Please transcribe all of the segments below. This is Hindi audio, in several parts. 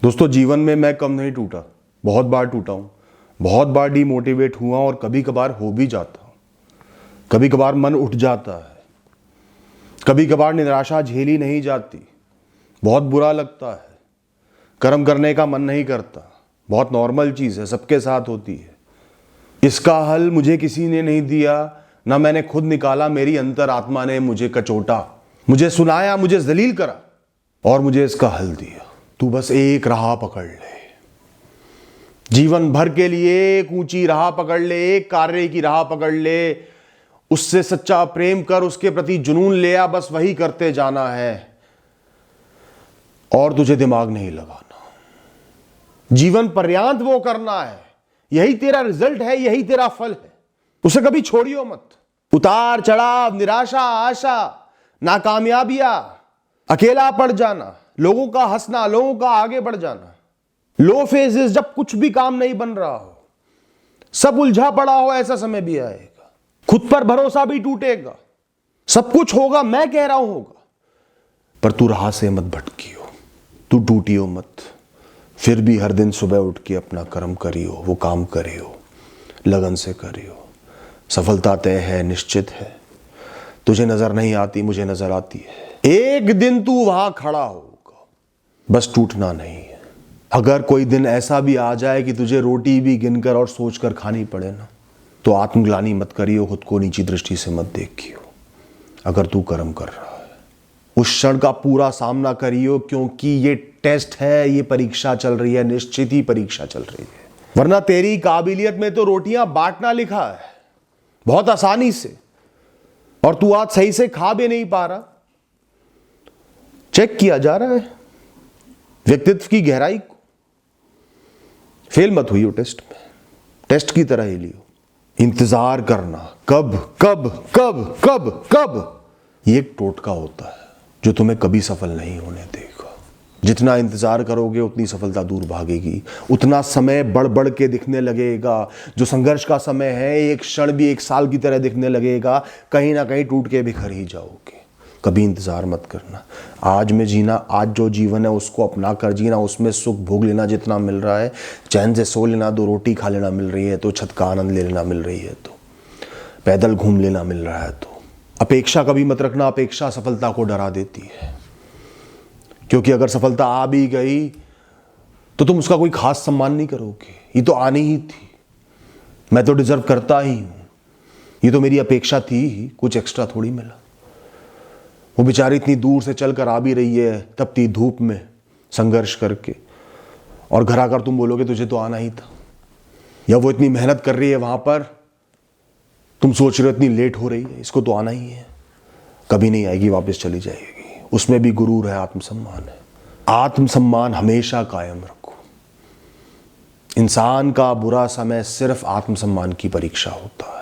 दोस्तों, जीवन में मैं कम नहीं टूटा, बहुत बार टूटा हूं, बहुत बार डीमोटिवेट हुआ और कभी कभार हो भी जाता हूं। कभी कभार मन उठ जाता है, कभी कभार निराशा झेली नहीं जाती, बहुत बुरा लगता है, कर्म करने का मन नहीं करता। बहुत नॉर्मल चीज है, सबके साथ होती है। इसका हल मुझे किसी ने नहीं दिया, ना मैंने खुद निकाला। मेरी अंतरात्मा ने मुझे कचोटा, मुझे सुनाया, मुझे जलील करा और मुझे इसका हल दिया। तू बस एक राह पकड़ ले, जीवन भर के लिए एक ऊंची राह पकड़ ले, एक कार्य की राह पकड़ ले, उससे सच्चा प्रेम कर, उसके प्रति जुनून ले आ। बस वही करते जाना है और तुझे दिमाग नहीं लगाना। जीवन पर्यांत वो करना है, यही तेरा रिजल्ट है, यही तेरा फल है। उसे कभी छोड़ियो मत। उतार चढ़ाव, निराशा, आशा, नाकामयाबियां, अकेला पड़ जाना, लोगों का हंसना, लोगों का आगे बढ़ जाना, लो फेजेस, जब कुछ भी काम नहीं बन रहा हो, सब उलझा पड़ा हो, ऐसा समय भी आएगा। खुद पर भरोसा भी टूटेगा, सब कुछ होगा, मैं कह रहा हूं होगा, पर तू राह से मत भटकियो, तू टूटियो मत। फिर भी हर दिन सुबह उठ के अपना कर्म करियो, वो काम करियो, लगन से करियो। सफलता तय है, निश्चित है। तुझे नजर नहीं आती, मुझे नजर आती है। एक दिन तू वहां खड़ा होगा, बस टूटना नहीं है। अगर कोई दिन ऐसा भी आ जाए कि तुझे रोटी भी गिनकर और सोचकर खानी पड़े ना, तो आत्मग्लानि मत करियो, खुद को नीची दृष्टि से मत देखियो। अगर तू कर्म कर रहा है, उस क्षण का पूरा सामना करियो, क्योंकि ये टेस्ट है, ये परीक्षा चल रही है, निश्चित ही परीक्षा चल रही है। वरना तेरी काबिलियत में तो रोटियां बांटना लिखा है, बहुत आसानी से, और तू आज सही से खा भी नहीं पा रहा। चेक किया जा रहा है व्यक्तित्व की गहराई को। फेल मत हुई हो टेस्ट में, टेस्ट की तरह ही लियो। इंतजार करना, कब कब कब कब कब, ये एक टोटका होता है जो तुम्हें कभी सफल नहीं होने देगा। जितना इंतजार करोगे उतनी सफलता दूर भागेगी, उतना समय बढ़ बढ़ के दिखने लगेगा। जो संघर्ष का समय है, एक क्षण भी एक साल की तरह दिखने लगेगा। कहीं ना कहीं टूट के बिखर ही जाओगे। कभी इंतजार मत करना। आज में जीना, आज जो जीवन है उसको अपना कर जीना, उसमें सुख भोग लेना जितना मिल रहा है, चैन से सो लेना, 2 रोटी खा लेना मिल रही है तो, छत का आनंद ले लेना मिल रही है तो, पैदल घूम लेना मिल रहा है तो। अपेक्षा कभी मत रखना, अपेक्षा सफलता को डरा देती है। क्योंकि अगर सफलता आ भी गई तो तुम उसका कोई खास सम्मान नहीं करोगे। ये तो आनी ही थी, मैं तो डिजर्व करता ही हूं, ये तो मेरी अपेक्षा थी ही, कुछ एक्स्ट्रा थोड़ी मिला। वो बेचारी इतनी दूर से चलकर आ भी रही है, तपती धूप में संघर्ष करके, और घर आकर तुम बोलोगे तुझे तो आना ही था। या वो इतनी मेहनत कर रही है वहां पर, तुम सोच रहे हो इतनी लेट हो रही है, इसको तो आना ही है। कभी नहीं आएगी, वापस चली जाएगी। उसमें भी गुरूर है, आत्मसम्मान है। आत्मसम्मान हमेशा कायम रखो। इंसान का बुरा समय सिर्फ आत्मसम्मान की परीक्षा होता है।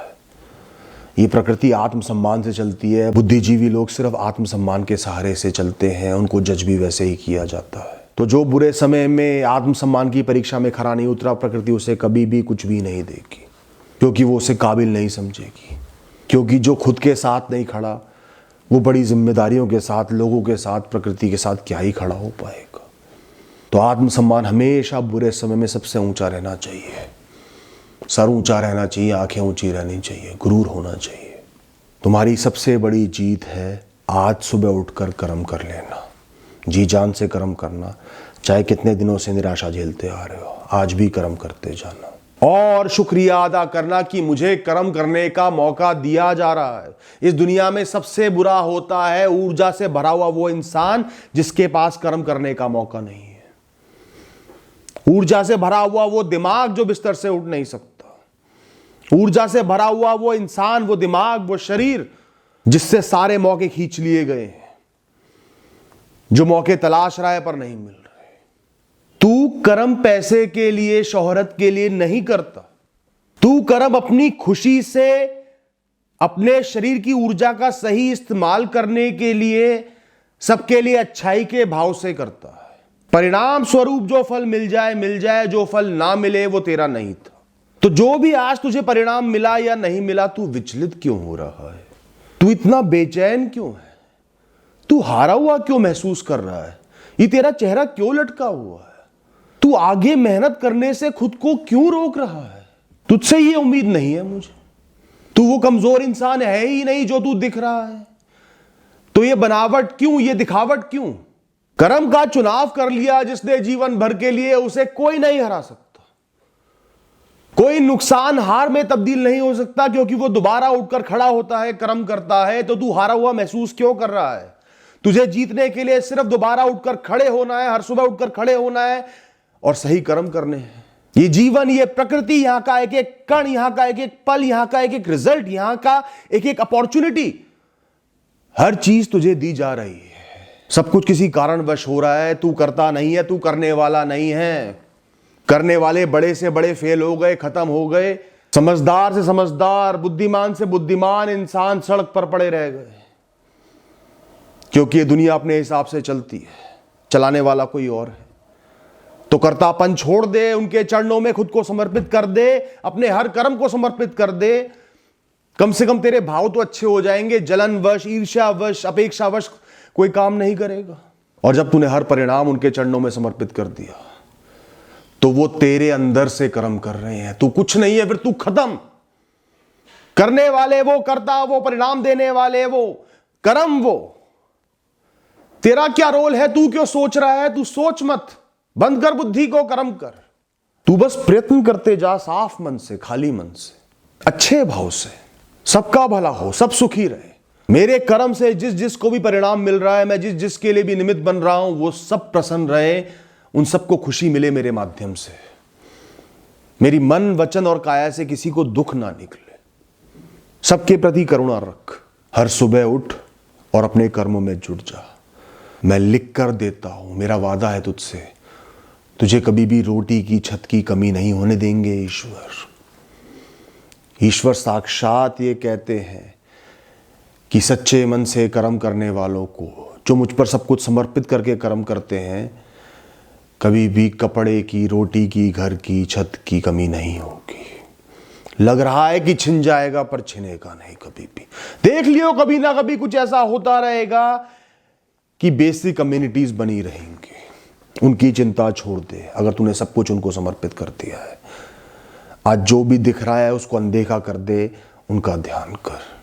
ये प्रकृति आत्मसम्मान से चलती है। बुद्धिजीवी लोग सिर्फ आत्मसम्मान के सहारे से चलते हैं, उनको जज भी वैसे ही किया जाता है। तो जो बुरे समय में आत्मसम्मान की परीक्षा में खरा नहीं उतरा, प्रकृति उसे कभी भी कुछ भी नहीं देगी, क्योंकि वो उसे काबिल नहीं समझेगी। क्योंकि जो खुद के साथ नहीं खड़ा, वो बड़ी जिम्मेदारियों के साथ, लोगों के साथ, प्रकृति के साथ क्या ही खड़ा हो पाएगा। तो आत्मसम्मान हमेशा बुरे समय में सबसे ऊंचा रहना चाहिए। सर ऊंचा रहना चाहिए, आंखें ऊंची रहनी चाहिए, गुरूर होना चाहिए। तुम्हारी सबसे बड़ी जीत है आज सुबह उठकर कर्म कर लेना, जी जान से कर्म करना। चाहे कितने दिनों से निराशा झेलते आ रहे हो, आज भी कर्म करते जाना और शुक्रिया अदा करना कि मुझे कर्म करने का मौका दिया जा रहा है। इस दुनिया में सबसे बुरा होता है ऊर्जा से भरा हुआ वो इंसान जिसके पास कर्म करने का मौका नहीं है। ऊर्जा से भरा हुआ वो दिमाग जो बिस्तर से उठ नहीं सकता। ऊर्जा से भरा हुआ वो इंसान, वो दिमाग, वो शरीर जिससे सारे मौके खींच लिए गए हैं, जो मौके तलाश रहा है पर नहीं मिल रहे। तू कर्म पैसे के लिए, शोहरत के लिए नहीं करता। तू कर्म अपनी खुशी से, अपने शरीर की ऊर्जा का सही इस्तेमाल करने के लिए, सबके लिए अच्छाई के भाव से करता है। परिणाम स्वरूप जो फल मिल जाए मिल जाए, जो फल ना मिले वो तेरा नहीं था। तो जो भी आज तुझे परिणाम मिला या नहीं मिला, तू विचलित क्यों हो रहा है? तू इतना बेचैन क्यों है? तू हारा हुआ क्यों महसूस कर रहा है? ये तेरा चेहरा क्यों लटका हुआ है? तू आगे मेहनत करने से खुद को क्यों रोक रहा है? तुझसे ये उम्मीद नहीं है मुझे। तू वो कमजोर इंसान है ही नहीं जो तू दिख रहा है। तो ये बनावट क्यों, ये दिखावट क्यों? कर्म का चुनाव कर लिया जिसने जीवन भर के लिए, उसे कोई नहीं हरा सकता। कोई नुकसान हार में तब्दील नहीं हो सकता, क्योंकि वो दोबारा उठकर खड़ा होता है, कर्म करता है। तो तू हारा हुआ महसूस क्यों कर रहा है? तुझे जीतने के लिए सिर्फ दोबारा उठकर खड़े होना है, हर सुबह उठकर खड़े होना है और सही कर्म करने हैं। ये जीवन, ये प्रकृति, यहां का एक एक कण, यहां का एक एक पल, यहां का एक एक रिजल्ट, यहां का एक एक अपॉर्चुनिटी, हर चीज तुझे दी जा रही है। सब कुछ किसी कारणवश हो रहा है। तू करता नहीं है, तू करने वाला नहीं है। करने वाले बड़े से बड़े फेल हो गए, खत्म हो गए। समझदार से समझदार, बुद्धिमान से बुद्धिमान इंसान सड़क पर पड़े रह गए, क्योंकि ये दुनिया अपने हिसाब से चलती है, चलाने वाला कोई और है। तो कर्तापन छोड़ दे, उनके चरणों में खुद को समर्पित कर दे, अपने हर कर्म को समर्पित कर दे। कम से कम तेरे भाव तो अच्छे हो जाएंगे। जलनवश, ईर्ष्यावश, अपेक्षावश कोई काम नहीं करेगा। और जब तूने हर परिणाम उनके चरणों में समर्पित कर दिया, तो वो तेरे अंदर से कर्म कर रहे हैं। तू कुछ नहीं है, फिर तू खत्म। करने वाले वो, करता वो, परिणाम देने वाले वो, कर्म वो। तेरा क्या रोल है? तू क्यों सोच रहा है? तू सोच मत, बंद कर बुद्धि को, कर्म कर। तू बस प्रयत्न करते जा, साफ मन से, खाली मन से, अच्छे भाव से। सबका भला हो, सब सुखी रहे। मेरे कर्म से जिस जिस को भी परिणाम मिल रहा है, मैं जिस जिसके लिए भी निमित्त बन रहा हूं, वो सब प्रसन्न रहे, उन सबको खुशी मिले मेरे माध्यम से। मेरी मन, वचन और काया से किसी को दुख ना निकले। सबके प्रति करुणा रख। हर सुबह उठ और अपने कर्मों में जुट जा। मैं लिख कर देता हूं, मेरा वादा है तुझसे, तुझे कभी भी रोटी की, छत की कमी नहीं होने देंगे ईश्वर। ईश्वर साक्षात ये कहते हैं कि सच्चे मन से कर्म करने वालों को, जो मुझ पर सब कुछ समर्पित करके कर्म करते हैं, कभी भी कपड़े की, रोटी की, घर की, छत की कमी नहीं होगी। लग रहा है कि छिन जाएगा, पर छिनेगा नहीं कभी भी। देख लियो, कभी ना कभी कुछ ऐसा होता रहेगा कि बेसिक कम्युनिटीज बनी रहेंगी। उनकी चिंता छोड़ दे, अगर तूने सब कुछ उनको समर्पित कर दिया है। आज जो भी दिख रहा है उसको अनदेखा कर दे, उनका ध्यान कर।